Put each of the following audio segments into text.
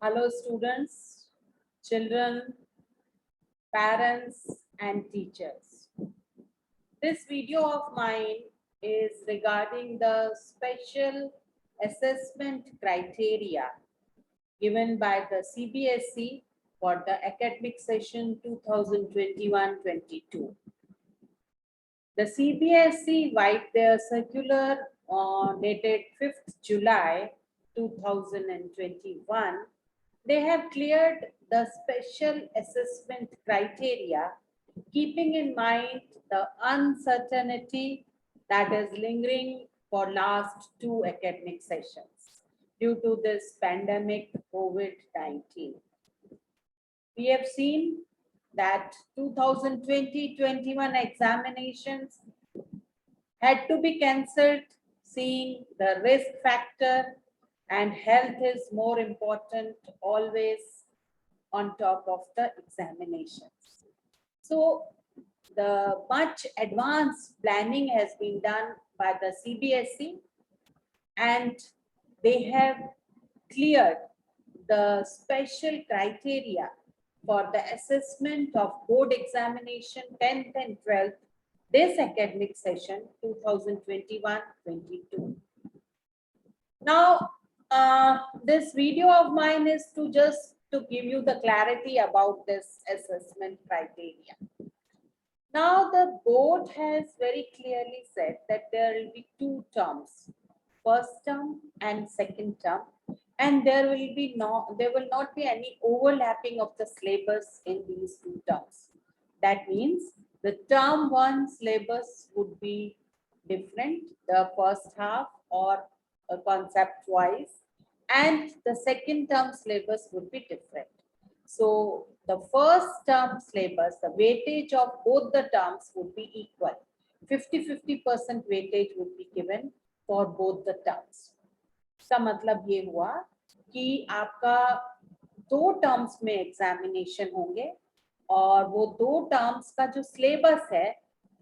Hello students, children, parents and teachers. This video of mine is regarding the special assessment criteria given by the CBSE for the academic session 2021-22. The CBSE wiped their circular dated 5th July 2021. They have cleared the special assessment criteria, keeping in mind the uncertainty that is lingering for last two academic sessions due to this pandemic COVID-19. We have seen that 2020-21 examinations had to be cancelled, seeing the risk factor and health is more important always on top of the examinations. So the much advanced planning has been done by the CBSE and they have cleared the special criteria for the assessment of board examination 10th and 12th this academic session 2021-22. Now, this video of mine is to give you the clarity about this assessment criteria. Now, the board has very clearly said that there will be two terms, first term and second term, and there will not be any overlapping of the syllabus in these two terms. That means the term one syllabus would be different, the first half or concept wise, and the second term syllabus would be different. So the first term syllabus, the weightage of both the terms would be equal. 50-50% weightage would be given for both the terms. इसका मतलब ये हुआ कि आपका दो terms में examination होंगे और वो दो टर्म्स का जो सिलेबस है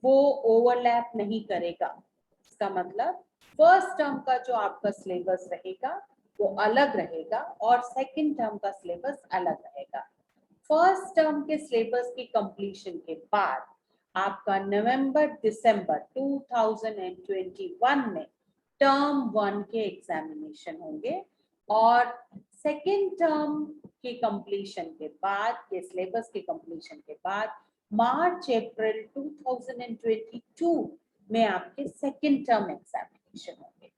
वो ओवरलैप नहीं करेगा. इसका मतलब फर्स्ट टर्म का जो आपका सिलेबस रहेगा वो अलग रहेगा और सेकंड टर्म का सिलेबस अलग रहेगा. फर्स्ट टर्म के सिलेबस की कंप्लीशन के बाद आपका नवंबर दिसंबर 2021 में टर्म वन के एग्जामिनेशन होंगे और सेकेंड टर्म के कंप्लीशन के बाद के सिलेबस के कंप्लीशन के बाद मार्च अप्रैल 2022 में आपके सेकेंड टर्म एग्जामिनेशन होंगे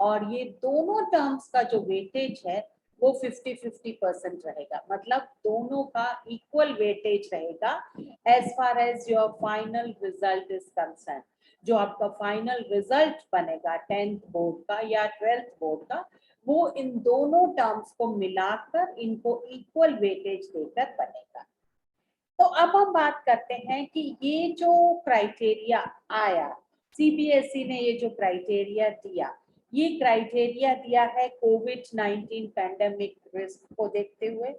और ये दोनों टर्म्स का जो वेटेज है वो 50-50% रहेगा. मतलब दोनों का इक्वल वेटेज रहेगा as far as your final result is concern. जो आपका फाइनल रिजल्ट बनेगा 10th बोर्ड का या 12th बोर्ड का वो इन दोनों टर्म्स को मिलाकर इनको इक्वल वेटेज देकर बनेगा. तो अब हम बात करते हैं कि ये जो क्राइटेरिया आया, सीबीएसई ने ये जो क्राइटेरिया दिया, ये क्राइटेरिया दिया है कोविड-19 पैंडेमिक रिस्क को देखते हुए.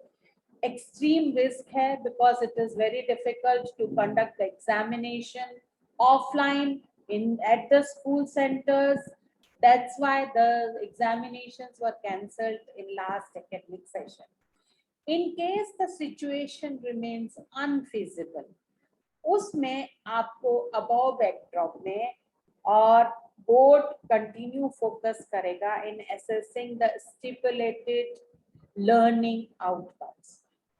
एक्सट्रीम रिस्क है because it is very difficult to conduct the examination offline at the school centers. That's why the examinations were cancelled in last academic session. In case the situation remains unfeasible, उसमें आपको above backdrop में और board continue focus करेगा in assessing the stipulated learning outcomes.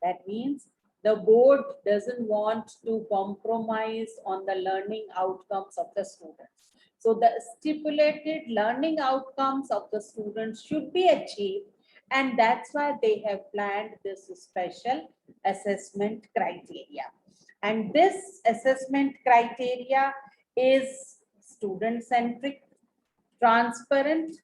That means the board doesn't want to compromise on the learning outcomes of the students. So the stipulated learning outcomes of the students should be achieved, and that's why they have planned this special assessment criteria. And this assessment criteria is student-centric, transparent,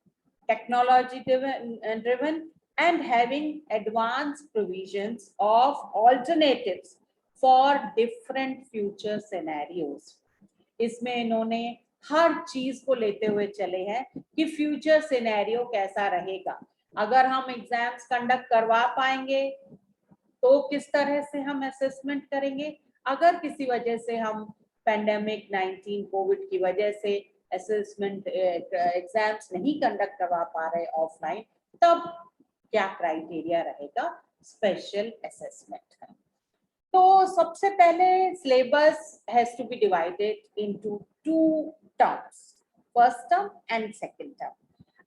technology-driven, and having advanced provisions of alternatives for different future scenarios. इसमें इन्होंने हर चीज को लेते हुए चले हैं कि future scenario कैसा रहेगा. अगर हम एग्जाम्स कंडक्ट करवा पाएंगे तो किस तरह से हम असेसमेंट करेंगे. अगर किसी वजह से हम पैंडेमिक 19 कोविड की वजह से असेसमेंट एग्जाम्स नहीं कंडक्ट करवा पा रहे ऑफलाइन, तब क्या क्राइटेरिया रहेगा स्पेशल असेसमेंट है। तो सबसे पहले syllabus has to be divided into 2 terms, first term and second term.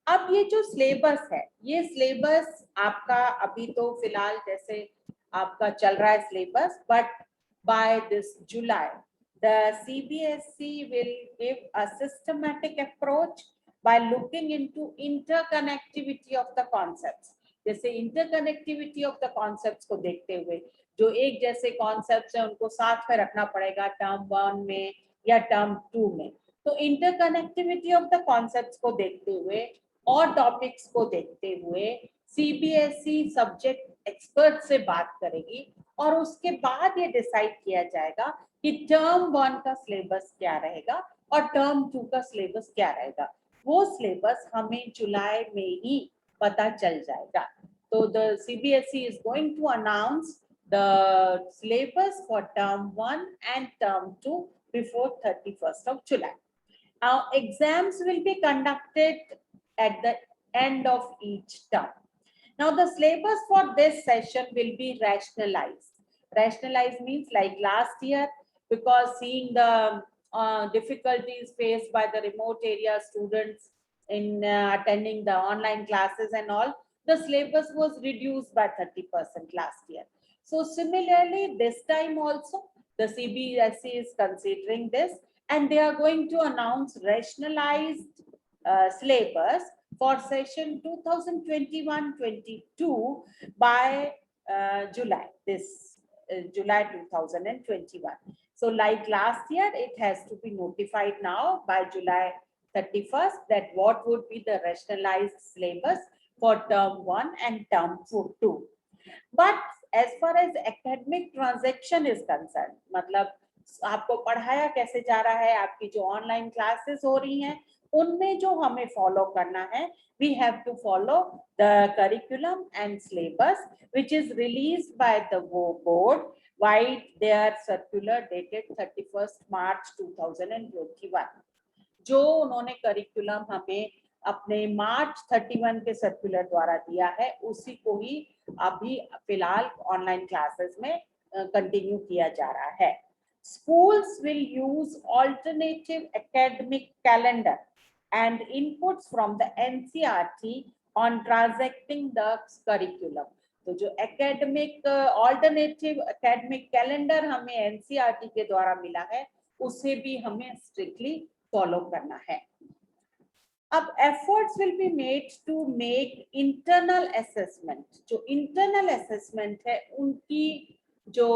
अब ये जो सिलेबस है, ये सिलेबस आपका अभी तो फिलहाल जैसे आपका चल रहा है syllabus, but by this July the CBSE will give a systematic approach by looking into interconnectivity of the concepts। जैसे interconnectivity of the concepts को देखते हुए जो एक जैसे कॉन्सेप्ट्स हैं उनको साथ में रखना पड़ेगा टर्म 1 में या टर्म 2 में। तो इंटरकनेक्टिविटी ऑफ द कॉन्सेप्ट्स को देखते हुए और टॉपिक्स को देखते हुए सीबीएसई सब्जेक्ट एक्सपर्ट से बात करेगी और उसके बाद ये डिसाइड किया जाएगा कि टर्म 1 का सिलेबस क्या रहेगा और टर्म 2 का सिलेबस क्या रहेगा। वो सिलेबस हमें जुलाई में ही पता चल जाएगा। तो the CBSE is going to announce the syllabus for term 1 and term 2 before 31st of July. Now exams will be conducted at the end of each term. Now the syllabus for this session will be rationalized. Rationalized means like last year, because seeing the difficulties faced by the remote area students in attending the online classes and all, the syllabus was reduced by 30% last year. So similarly, this time also, the CBSE is considering this and they are going to announce rationalized syllabus for session 2021-22 by July, July 2021. So like last year, it has to be notified now by July 31st that what would be the rationalized syllabus for term 1 and term 2. But as far as academic transaction is concerned, मतलब आपको पढ़ाया कैसे जा रहा है, आपकी जो online classes हो रही हैं उनमें जो हमें फॉलो करना है, we have to follow the curriculum and syllabus which is released by the board by their circular dated 31st March 2021। जो उन्होंने करिकुलम हमें अपने मार्च 31 के सर्कुलर द्वारा दिया है उसी को ही अभी फिलहाल ऑनलाइन क्लासेस में कंटिन्यू किया जा रहा है। Schools will use alternative academic calendar and inputs from the NCERT on transacting the curriculum। तो जो एकेडमिक ऑल्टरनेटिव एकेडमिक कैलेंडर हमें एनसीईआरटी के द्वारा मिला है उसे भी हमें स्ट्रिक्टली फॉलो करना है। अब efforts will be made to make internal assessment, जो internal assessment है उनकी जो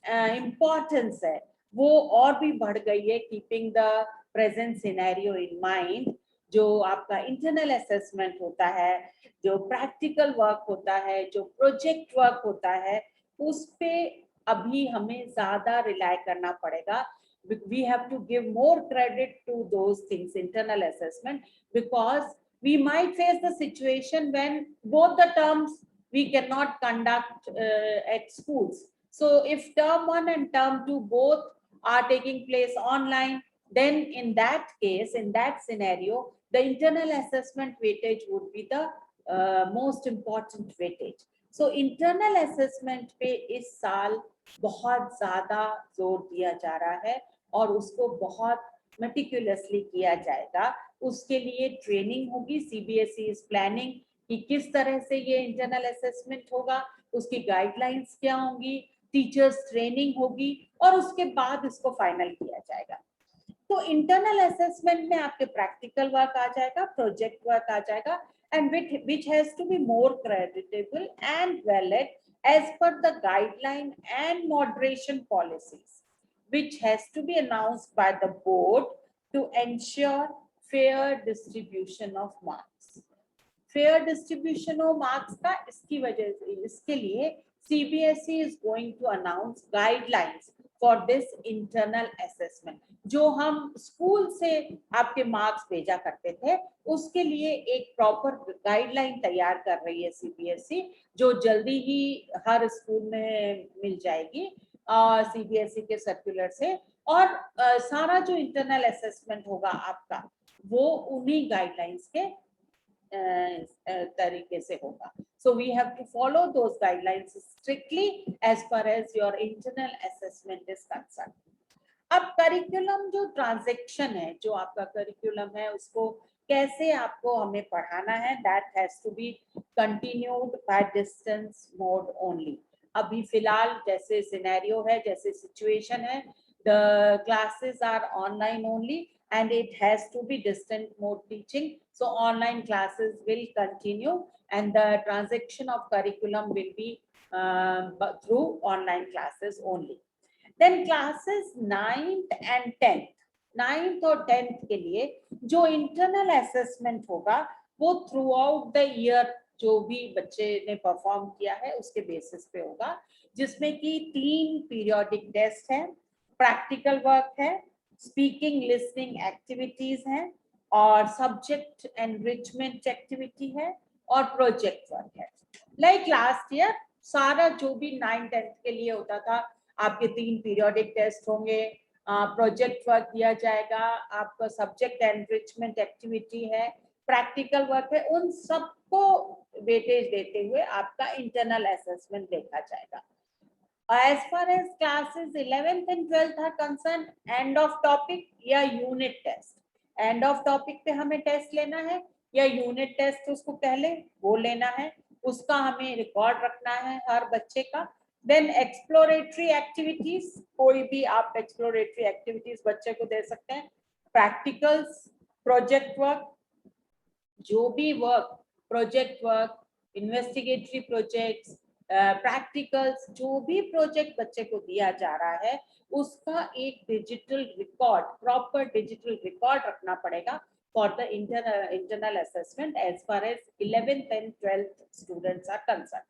importance है वो और भी बढ़ गई है, keeping the present scenario in mind। जो आपका इंटरनल असेसमेंट होता है, जो प्रैक्टिकल वर्क होता है, जो प्रोजेक्ट वर्क होता है, उस पे अभी हमें ज्यादा रिलाय करना पड़ेगा। We have to give more credit to those things, internal assessment, because we might face the situation when both the terms we cannot conduct at schools. So if term 1 and term 2 both are taking place online, then in that case, in that scenario, the internal assessment weightage would be the most important weightage। So internal assessment पे इस साल बहुत ज्यादा जोर दिया जा रहा है और उसको बहुत मेटिकुलसली किया जाएगा। उसके लिए ट्रेनिंग होगी, सीबीएसई इज प्लानिंग कि किस तरह से ये इंटरनल असेसमेंट होगा, उसकी गाइडलाइंस क्या होंगी, टीचर्स ट्रेनिंग होगी और उसके बाद इसको फाइनल किया जाएगा। तो इंटरनल असेसमेंट में आपके प्रैक्टिकल वर्क आ जाएगा, प्रोजेक्ट वर्क आ जाएगा, and which has to be more creditable and valid as per the guideline and moderation policies which has to be announced by the board to ensure fair distribution of marks। fair distribution of marks का इसकी वजह से, इसके लिए CBSE is going to announce guidelines for this internal assessment। जो हम school से आपके मार्क्स भेजा करते थे उसके लिए एक प्रॉपर गाइडलाइन तैयार कर रही है सीबीएसई, जो जल्दी ही हर स्कूल में मिल जाएगी सीबीएसई के सर्कुलर से। और सारा जो इंटरनल असेसमेंट होगा आपका वो उन्हीं गाइडलाइंस के तरीके से होगा. So we have to follow those guidelines strictly as far as your internal assessment is concerned. अब करिकुलम जो ट्रांजैक्शन है, जो आपका करिकुलम है, उसको कैसे आपको हमें पढ़ाना है, that has to be continued by distance mode only. अभी फिलहाल जैसे सिनेरियो है, जैसे सिचुएशन है, the classes are online only and it has to be distant mode teaching. So online classes will continue and the transaction of curriculum will be through online classes only. Then classes 9th and 10th, 9th और 10th के लिए जो internal assessment होगा वो throughout the year जो भी बच्चे ने परफॉर्म किया है उसके बेसिस पे होगा, जिसमें कि 3 पीरियोडिक टेस्ट है, प्रैक्टिकल वर्क है, स्पीकिंग लिसनिंग एक्टिविटीज हैं और सब्जेक्ट एनरिचमेंट एक्टिविटी है और प्रोजेक्ट वर्क है. लाइक लास्ट ईयर सारा जो भी 9th 10th के लिए होता था, आपके 3 पीरियोडिक टेस्ट होंगे, प्रोजेक्ट वर्क दिया जाएगा, आपका सब्जेक्ट एनरिचमेंट एक्टिविटी है, प्रैक्टिकल वर्क है, उन सबको वेटेज देते हुए आपका इंटरनल असेसमेंट देखा जाएगा. As far as classes 11th and 12th are concerned, end of topic या unit test. End of topic पे हमें टेस्ट लेना है या यूनिट टेस्ट उसको पहले वो लेना है, उसका हमें रिकॉर्ड रखना है हर बच्चे का. देन एक्सप्लोरेटरी एक्टिविटीज, कोई भी आप एक्सप्लोरेटरी एक्टिविटीज बच्चे को दे सकते हैं, प्रैक्टिकल्स, प्रोजेक्ट वर्क, जो भी work, project work, investigatory projects, practicals, जो भी प्रोजेक्ट बच्चे को दिया जा रहा है उसका एक digital record, proper digital record रखना पड़ेगा for the internal assessment as far as 11th and 12th students are concerned.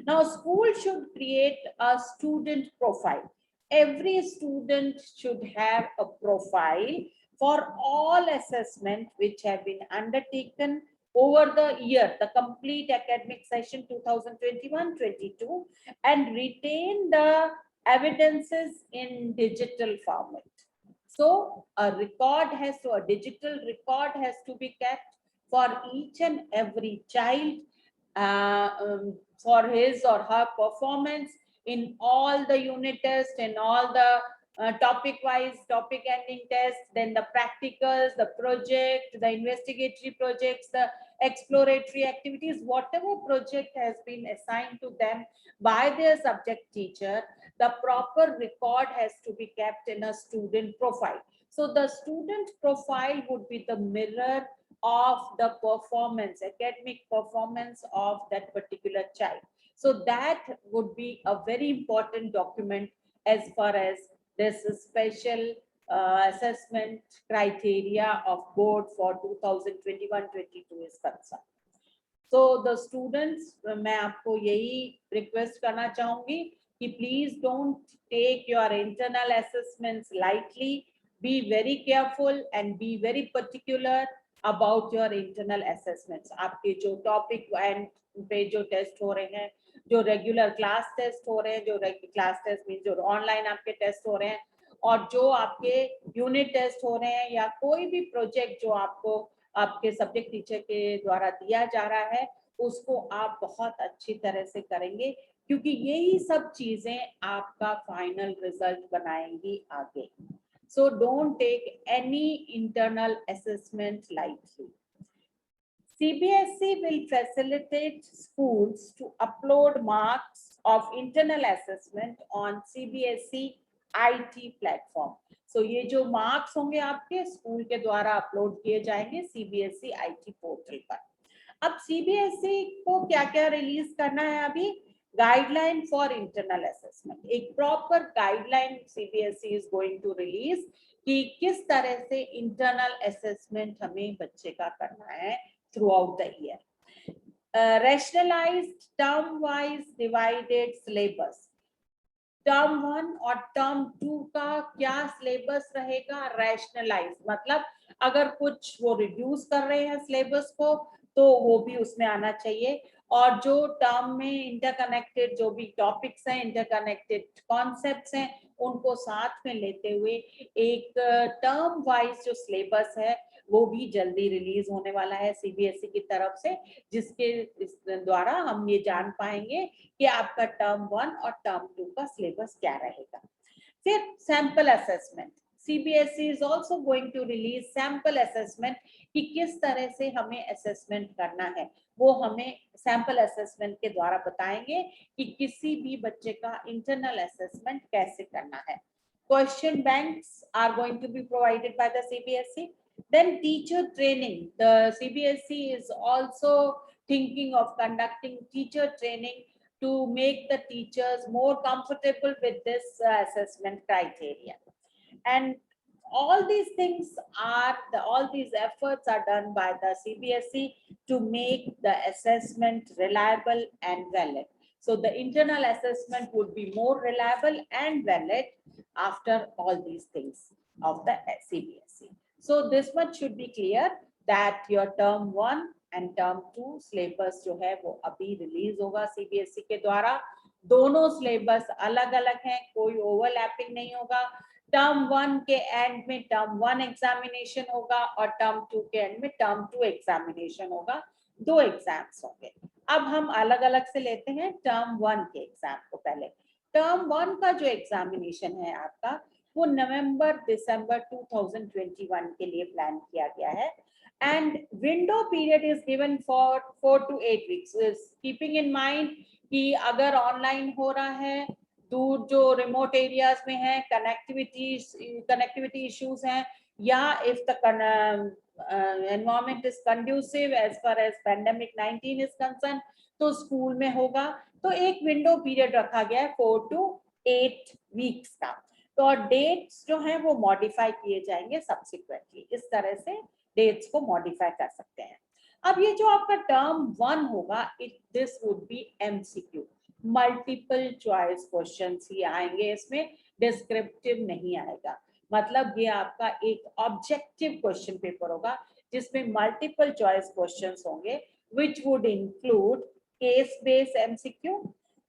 Now school should create a student profile. Every student should have a profile for all assessment which have been undertaken over the year, the complete academic session 2021-22, and retain the evidences in digital format. So a digital record has to be kept for each and every child for his or her performance in all the unit tests, in all the topic-wise, topic ending tests, then the practicals, the project, the investigatory projects, the exploratory activities, whatever project has been assigned to them by their subject teacher, the proper record has to be kept in a student profile. So the student profile would be the mirror of the performance, academic performance of that particular child. So that would be a very important document as far as this special assessment criteria of board for 2021-22 is concerned. So the students, मैं आपको यही request करना चाहूंगी कि please don't take your internal assessments lightly. Be very careful and be very particular about your internal assessments. आपके जो topic and पे जो test हो रहे हैं, जो regular class test हो रहे हैं, जो class test means जो online आपके test हो रहे हैं, और जो आपके unit test हो रहे हैं या कोई भी project जो आपको आपके सब्जेक्ट टीचर के द्वारा दिया जा रहा है, उसको आप बहुत अच्छी तरह से करेंगे, क्योंकि यही सब चीजें आपका फाइनल रिजल्ट बनाएंगी आगे. So don't take any internal assessment lightly. CBSE will facilitate schools to upload marks of internal assessment on CBSE IT platform. So ये जो marks होंगे आपके स्कूल के द्वारा अपलोड किए जाएंगे CBSE IT पोर्टल पर. अब CBSE को क्या क्या रिलीज करना है अभी? गाइडलाइन फॉर इंटरनल असेसमेंट, एक proper guideline CBSE is going to release कि किस तरह से इंटरनल असेसमेंट हमें बच्चे का करना है through out the year. Rationalised term wise divided syllabus, term 1 और टर्म 2 का क्या सिलेबस रहेगा? रैशनलाइज मतलब अगर कुछ वो रिड्यूस कर रहे हैं सिलेबस को तो वो भी उसमें आना चाहिए, और जो टर्म में इंटरकनेक्टेड जो भी टॉपिक्स हैं, इंटरकनेक्टेड कॉन्सेप्ट्स हैं, उनको साथ में लेते हुए एक टर्म वाइज जो सिलेबस है वो भी जल्दी रिलीज होने वाला है सीबीएसई की तरफ से, जिसके द्वारा हम ये जान पाएंगे कि आपका टर्म 1 और टर्म 2 का सिलेबस क्या रहेगा। फिर sample assessment, CBSE is also going to release sample assessment कि किस तरह से हमें असेसमेंट करना है, वो हमें सैंपल असेसमेंट के द्वारा बताएंगे कि किसी भी बच्चे का इंटरनल असेसमेंट कैसे करना है। Question banks are going to be provided by the CBSE. Then teacher training, the CBSE is also thinking of conducting teacher training to make the teachers more comfortable with this assessment criteria. And all these things all these efforts are done by the CBSE to make the assessment reliable and valid. So the internal assessment would be more reliable and valid after all these things of the CBSE. So this much should be clear that your term 1 and term 2 syllabus जो है वो अभी release होगा CBSE के द्वारा। दोनों syllabus अलग अलग हैं, कोई ओवरलैपिंग नहीं होगा। टर्म 1 के एंड में टर्म 1 एग्जामिनेशन होगा और टर्म 2 के एंड में टर्म 2 एग्जामिनेशन होगा, 2 एग्जाम्स होंगे। अब हम अलग अलग से लेते हैं टर्म 1 के एग्जाम को। पहले टर्म 1 का जो एग्जामिनेशन है आपका वो नवंबर दिसंबर 2021 के लिए प्लान किया गया है and window period is given for 4 to 8 weeks, keeping in mind कि अगर ऑनलाइन हो रहा है, दूर जो रिमोट एरियाज में है, कनेक्टिविटी इश्यूज हैं, या if the environment is conducive as far as pandemic 19 is concerned, तो स्कूल में होगा। तो एक विंडो पीरियड रखा गया है 4 to 8 weeks का। तो डेट्स जो हैं वो मॉडिफाई किए जाएंगे सब्सिक्वेंटली, इस तरह से डेट्स को मॉडिफाई कर सकते हैं। अब ये जो आपका टर्म 1 होगा, this would be MCQ, multiple choice questions ही आएंगे इसमें, डिस्क्रिप्टिव नहीं आएगा। मतलब ये आपका एक ऑब्जेक्टिव क्वेश्चन पेपर होगा जिसमें मल्टीपल चॉइस क्वेश्चंस होंगे, which would include case based MCQ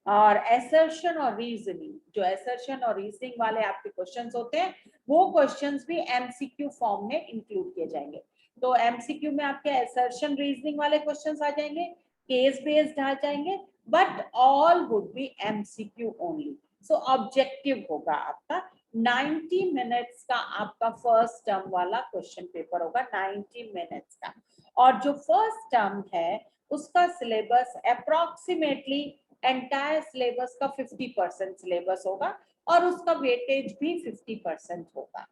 और असर्शन और रीजनिंग। जो असर्शन और रीजनिंग वाले आपके क्वेश्चंस होते हैं वो क्वेश्चंस भी एमसीक्यू फॉर्म में इंक्लूड किए जाएंगे। तो एमसीक्यू में आपके असर्शन रीजनिंग वाले क्वेश्चंस आ जाएंगे, केस बेस्ड आ जाएंगे, but all would be MCQ only. So objective होगा आपका 90 मिनट्स का, आपका फर्स्ट टर्म वाला क्वेश्चन पेपर होगा 90 मिनट्स का। और जो फर्स्ट टर्म है उसका सिलेबस अप्रोक्सीमेटली एंटायर सिलेबस का 50% सिलेबस होगा और उसका वेटेज भी 50% होगा।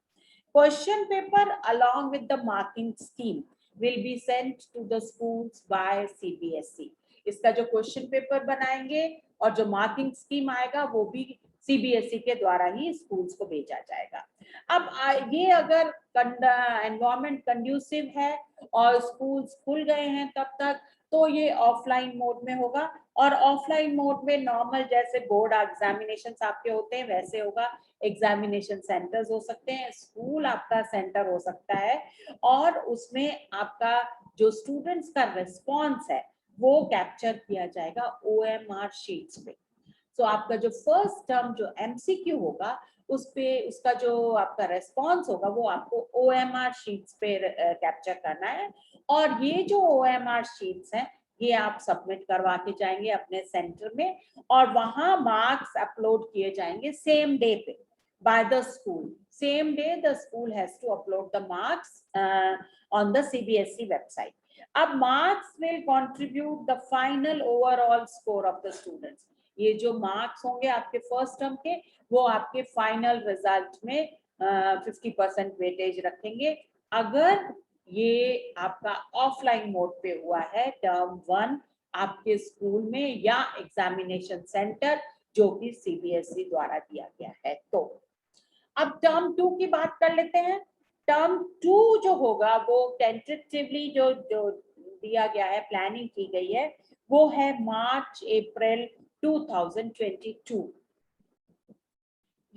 Question paper along with the marking scheme will be sent to the schools by CBSE। इसका जो क्वेश्चन पेपर बनाएंगे और जो मार्किंग स्कीम आएगा वो भी सीबीएसई के द्वारा ही स्कूल्स को भेजा जाएगा। अब ये अगर एनवायरमेंट कंड्यूसिव है और स्कूल्स खुल गए हैं तब तक, तो ये ऑफलाइन मोड में होगा। और ऑफलाइन मोड में नॉर्मल जैसे बोर्ड एग्जामिनेशन आपके होते हैं वैसे होगा। एग्जामिनेशन सेंटर्स हो सकते हैं, स्कूल आपका सेंटर हो सकता है, और उसमें आपका जो स्टूडेंट्स का रिस्पॉन्स है वो कैप्चर किया जाएगा OMR शीट्स पे। तो आपका जो फर्स्ट टर्म जो एमसीक्यू होगा उस पे उसका जो आपका रेस्पॉन्स होगा वो आपको OMR शीट्स पे कैप्चर करना है। और ये जो OMR शीट्स हैं ये आप सबमिट करवा के जाएंगे अपने सेंटर में, और वहां मार्क्स अपलोड किए जाएंगे सेम डे पे by the school. Same day the school has to upload the marks on the CBSE website. अब marks will contribute the final overall score of the students. ये जो marks होंगे आपके first term के वो आपके final result में 50% weightage रखेंगे। अगर ये आपका ऑफलाइन मोड पे हुआ है टर्म 1 आपके स्कूल में या एग्जामिनेशन सेंटर जो कि सीबीएसई द्वारा दिया गया है। तो अब टर्म 2 की बात कर लेते हैं। टर्म 2 जो होगा वो टेंटेटिवली जो दिया गया है, प्लानिंग की गई है, वो है मार्च अप्रैल 2022।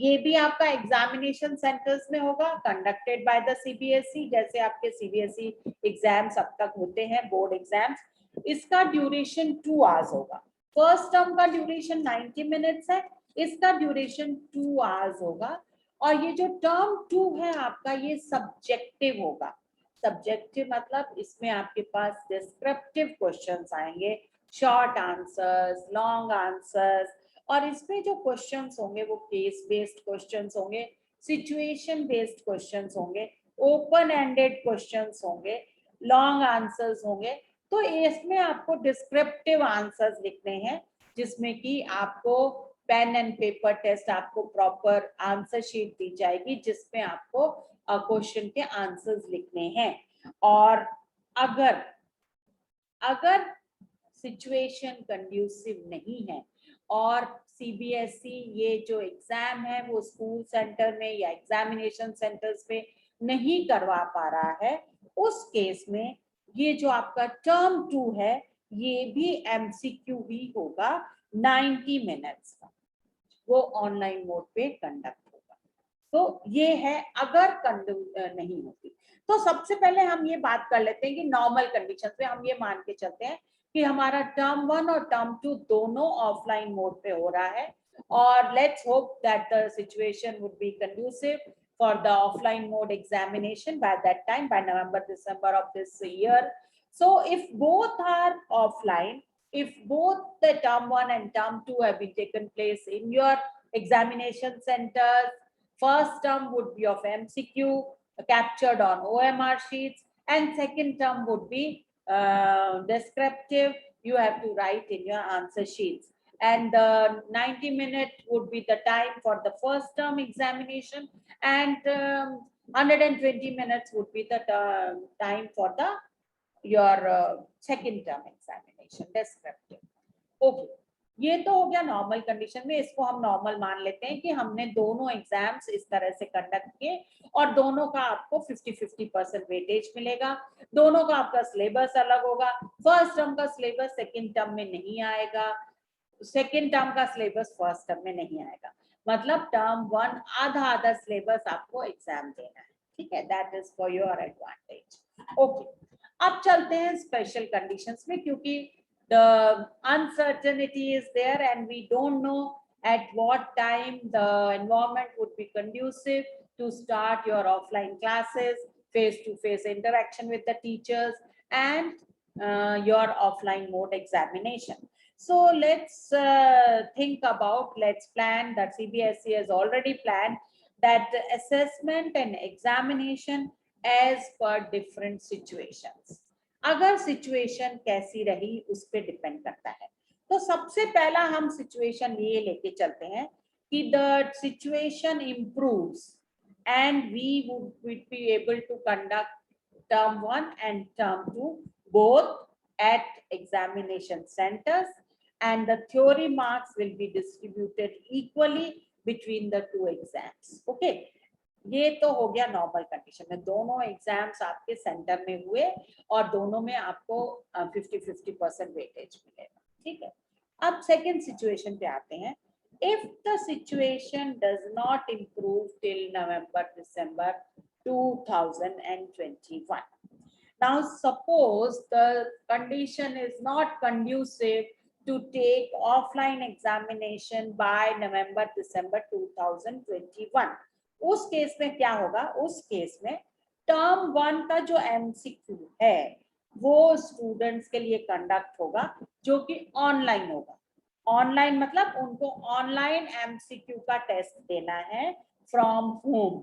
ये भी आपका एग्जामिनेशन सेंटर्स में होगा, कंडक्टेड बाय द सीबीएसई, जैसे आपके सीबीएसई एग्जाम्स अब तक होते हैं, बोर्ड एग्जाम्स। इसका ड्यूरेशन 2 आवर्स होगा। फर्स्ट टर्म का ड्यूरेशन 90 मिनट्स है, इसका ड्यूरेशन 2 आवर्स होगा। और ये जो टर्म 2 है आपका, ये सब्जेक्टिव होगा। सब्जेक्टिव मतलब इसमें आपके पास डिस्क्रिप्टिव क्वेश्चंस आएंगे, शॉर्ट आंसर्स, लॉन्ग आंसर्स, और इसमें जो क्वेश्चंस होंगे वो केस बेस्ड क्वेश्चंस होंगे, सिचुएशन बेस्ड क्वेश्चंस होंगे, ओपन एंडेड क्वेश्चंस होंगे, लॉन्ग आंसर्स होंगे। तो इसमें आपको डिस्क्रिप्टिव आंसर्स लिखने हैं, जिसमें कि आपको पेन एंड पेपर टेस्ट, आपको प्रॉपर आंसर शीट दी जाएगी जिसमें आपको क्वेश्चन के आंसर्स लिखने हैं। और अगर अगर सिचुएशन कंड्यूसिव नहीं है और सीबीएसई ये जो एग्जाम है वो स्कूल सेंटर में या एग्जामिनेशन सेंटर्स पे नहीं करवा पा रहा है, उस केस में ये जो आपका टर्म 2 है ये भी एमसीक्यू ही होगा 90 मिनट्स का, वो ऑनलाइन मोड पे कंडक्ट होगा। तो ये है अगर नहीं होती। तो सबसे पहले हम ये बात कर लेते हैं कि नॉर्मल कंडीशंस में हम ये मान के चलते हैं कि हमारा टर्म 1 और टर्म 2 दोनों ऑफलाइन मोड पे हो रहा है, और let's hope that the situation would be conducive for the offline mode examination by that time, by November, December of this year. So if both are offline, if both the term 1 and term 2 have been taken place in your examination centers, first term would be of MCQ captured on OMR sheets, and second term would be descriptive, you have to write in your answer sheets. And the 90-minute would be the time for the first term examination, and 120 minutes would be the time for the your second term examination, descriptive. Okay, ये तो हो गया normal condition में। इसको हम normal मान लेते हैं कि हमने दोनों एग्जाम्स इस तरह से कंडक्ट किए और दोनों का आपको 50-50% वेटेज मिलेगा। दोनों का आपका सिलेबस अलग होगा। फर्स्ट टर्म का सिलेबस सेकंड टर्म में नहीं आएगा, सेकेंड टर्म का सिलेबस फर्स्ट टर्म में नहीं आएगा। मतलब टर्म 1 आधा आधा सिलेबस आपको एग्जाम देना है, ठीक है। That is for your advantage. Okay, अब चलते हैं स्पेशल कंडीशंस में, क्योंकि the uncertainty is there and we don't know at what time the environment would be conducive to start your offline classes, face-to-face interaction with the teachers, and your offline mode examination. So let's think about, let's plan that CBSE has already planned that assessment and examination as per different situations. अगर situation कैसी रही उस पर depend करता है। तो सबसे पहला हम सिचुएशन ये लेके चलते हैं कि the situation improves and we would be able to conduct term 1 and term 2 both at examination centres, and the theory marks will be distributed equally between the two exams. Okay, ये तो हो गया normal condition में, दोनों exams आपके centre में हुए और दोनों में आपको 50-50% वेटेज मिलेगा, ठीक है। अब सेकंड सिचुएशन पे आते हैं। If the situation does not improve till November December 2021, now suppose the condition is not conducive to take offline examination by November December 2021, उस केस में क्या होगा? उस केस में टर्म 1 का जो एमसीक्यू है वो स्टूडेंट्स के लिए कंडक्ट होगा, जो कि ऑनलाइन होगा। ऑनलाइन मतलब उनको ऑनलाइन एमसीक्यू का टेस्ट देना है फ्रॉम होम।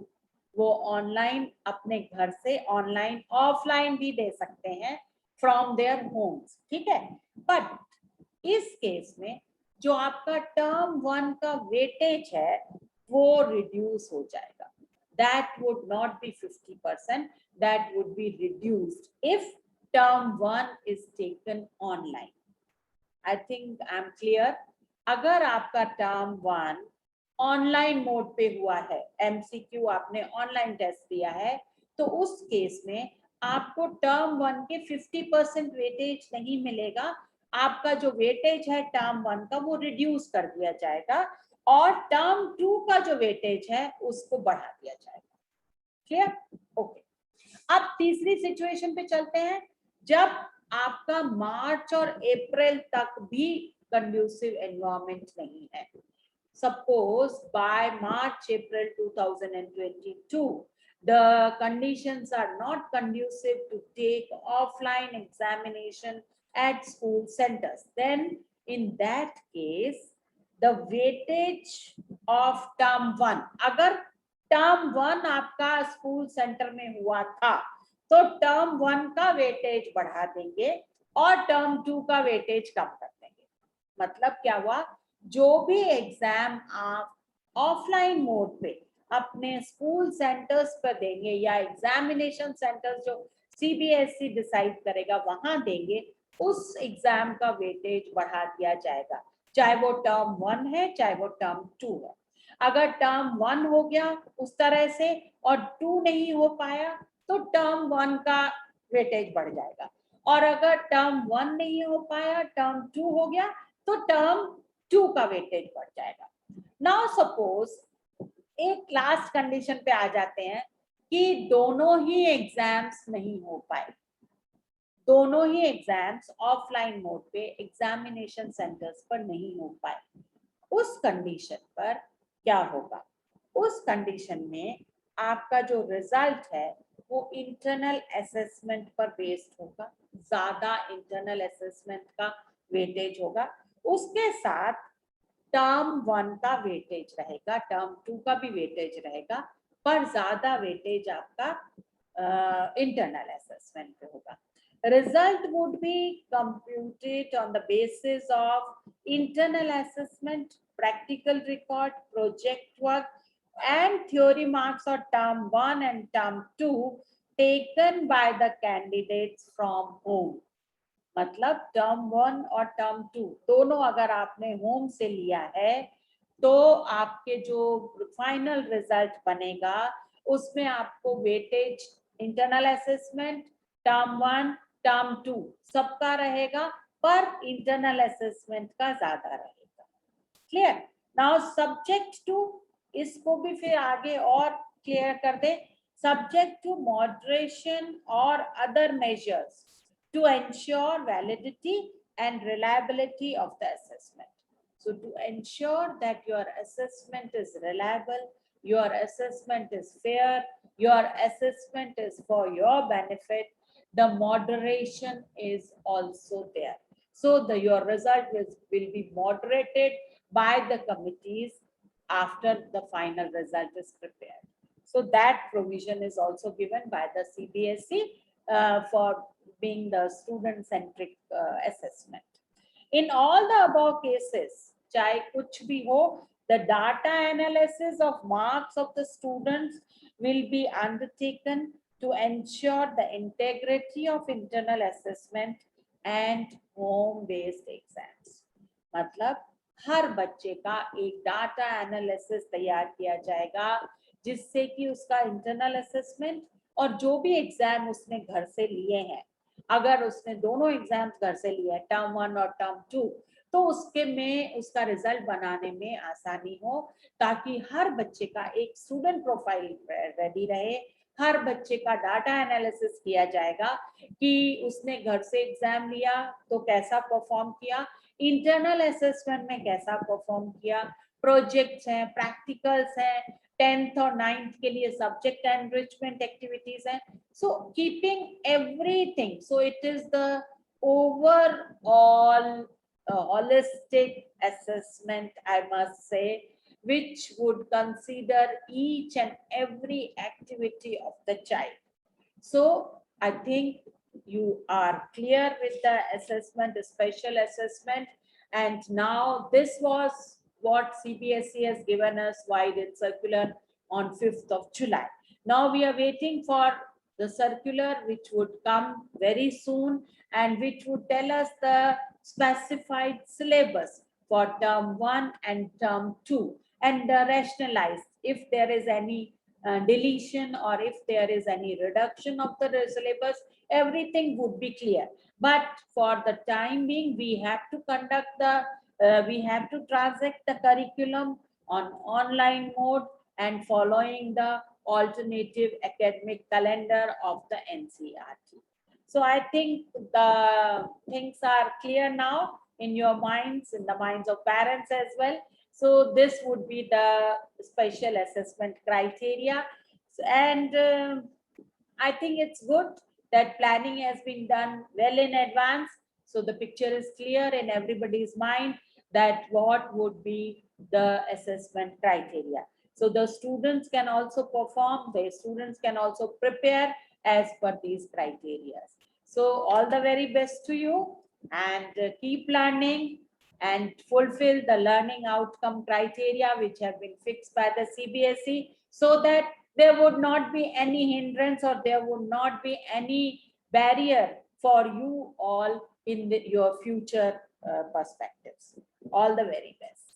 वो ऑनलाइन अपने घर से, ऑनलाइन ऑफलाइन भी दे सकते हैं फ्रॉम देयर होम्स, ठीक है। बट इस केस में जो आपका टर्म 1 का वेटेज है वो रिड्यूस हो जाएगा। That would not be 50%, that would be reduced if term 1 is taken online. I think I'm clear. अगर आपका टर्म 1 ऑनलाइन मोड पे हुआ है, एमसीक्यू आपने ऑनलाइन टेस्ट दिया है, तो उस केस में आपको टर्म 1 के 50% वेटेज नहीं मिलेगा। आपका जो वेटेज है टर्म 1 का वो रिड्यूस कर दिया जाएगा और टर्म 2 का जो वेटेज है उसको बढ़ा दिया जाएगा। क्लियर? ओके। अब तीसरी सिचुएशन पे चलते हैं, जब आपका मार्च और अप्रैल तक भी कंड्यूसिव एनवायरनमेंट नहीं है। Suppose by March, April 2022, the conditions are not conducive to take offline examination at school centers. Then, in that case, the weightage of term 1, अगर term 1 आपका स्कूल सेंटर में हुआ था, तो term 1 का वेटेज बढ़ा देंगे और term 2 का वेटेज कम कर देंगे। मतलब क्या हुआ, जो भी एग्जाम आप ऑफलाइन मोड पे अपने स्कूल सेंटर्स पर देंगे या एग्जामिनेशन सेंटर्स जो सीबीएसई डिसाइड करेगा वहां देंगे, उस एग्जाम का वेटेज बढ़ा दिया जाएगा, चाहे वो टर्म 1 है चाहे वो टर्म 2 है। अगर टर्म 1 हो गया उस तरह से और 2 नहीं हो पाया तो टर्म 1 का वेटेज बढ़ जाएगा, और अगर टर्म 1 नहीं हो पाया, टर्म 2 हो गया, तो टर्म 2 का वेटेज बढ़ जाएगा। नाउ सपोज एक लास्ट कंडीशन पे आ जाते हैं कि दोनों ही एग्जाम्स नहीं हो पाए, दोनों ही एग्जाम्स ऑफलाइन मोड पे एग्जामिनेशन सेंटर्स पर नहीं हो पाए। उस कंडीशन पर क्या होगा? उस कंडीशन में आपका जो रिजल्ट है वो इंटरनल असेसमेंट पर बेस्ड होगा, ज्यादा इंटरनल असेसमेंट का वेटेज होगा, उसके साथ टर्म 1 का वेटेज रहेगा, टर्म 2 का भी वेटेज रहेगा, पर ज्यादा वेटेज आपका इंटरनल असेसमेंट पे होगा। Result would be computed on the basis of internal assessment, practical record, project work, and theory marks of term 1 and term 2 taken by the candidates from home. मतलब term 1 और term 2 दोनों अगर आपने home से लिया है तो आपके जो फाइनल रिजल्ट बनेगा उसमें आपको weightage internal assessment term 1 term 2 सबका रहेगा, पर इंटरनल असेसमेंट का ज्यादा रहेगा। क्लियर? नाउ सब्जेक्ट टू, इसको भी फिर आगे और क्लियर कर दे, सब्जेक्ट टू मॉडरेशन और other measures to ensure validity and reliability of the assessment. So to ensure that your assessment is reliable, your assessment is fair, your assessment is for your benefit, the moderation is also there. So your result will be moderated by the committees after the final result is prepared. So that provision is also given by the CBSE for being the student-centric assessment. In all the above cases, चाहे कुछ भी हो, the data analysis of marks of the students will be undertaken to ensure the integrity of internal assessment and home-based exams. मतलब हर बच्चे का एक data analysis तैयार किया जाएगा जिससे कि उसका इंटरनल असेसमेंट और जो भी एग्जाम उसने घर से लिए हैं, अगर उसने दोनों एग्जाम्स घर से लिए टर्म 1 और टर्म 2, तो उसके में उसका रिजल्ट बनाने में आसानी हो, ताकि हर बच्चे का एक स्टूडेंट प्रोफाइल रेडी रहे, हर बच्चे का डाटा एनालिसिस किया जाएगा कि उसने घर से एग्जाम लिया तो कैसा परफॉर्म किया, इंटरनल असेसमेंट में कैसा परफॉर्म किया, प्रोजेक्ट्स हैं, प्रैक्टिकल्स हैं, 10th और 9th के लिए सब्जेक्ट एनरिचमेंट एक्टिविटीज हैं. So keeping everything, so it is the overall holistic assessment, I must say, which would consider each and every activity of the child. So I think you are clear with the assessment, the special assessment, and now this was what CBSE has given us wide in circular on 5th of July. Now we are waiting for the circular which would come very soon and which would tell us the specified syllabus for term 1 and term 2 and rationalize if there is any deletion or if there is any reduction of the syllabus, everything would be clear. But for the time being, we have to conduct the we have to transact the curriculum on online mode and following the alternative academic calendar of the NCERT. So I think the things are clear now in your minds, in the minds of parents as well. So this would be the special assessment criteria. And I think it's good that planning has been done well in advance. So the picture is clear in everybody's mind that what would be the assessment criteria. So the students can also perform, the students can also prepare as per these criteria. So all the very best to you, and keep learning and fulfill the learning outcome criteria which have been fixed by the CBSE, so that there would not be any hindrance or there would not be any barrier for you all in your future perspectives. All the very best.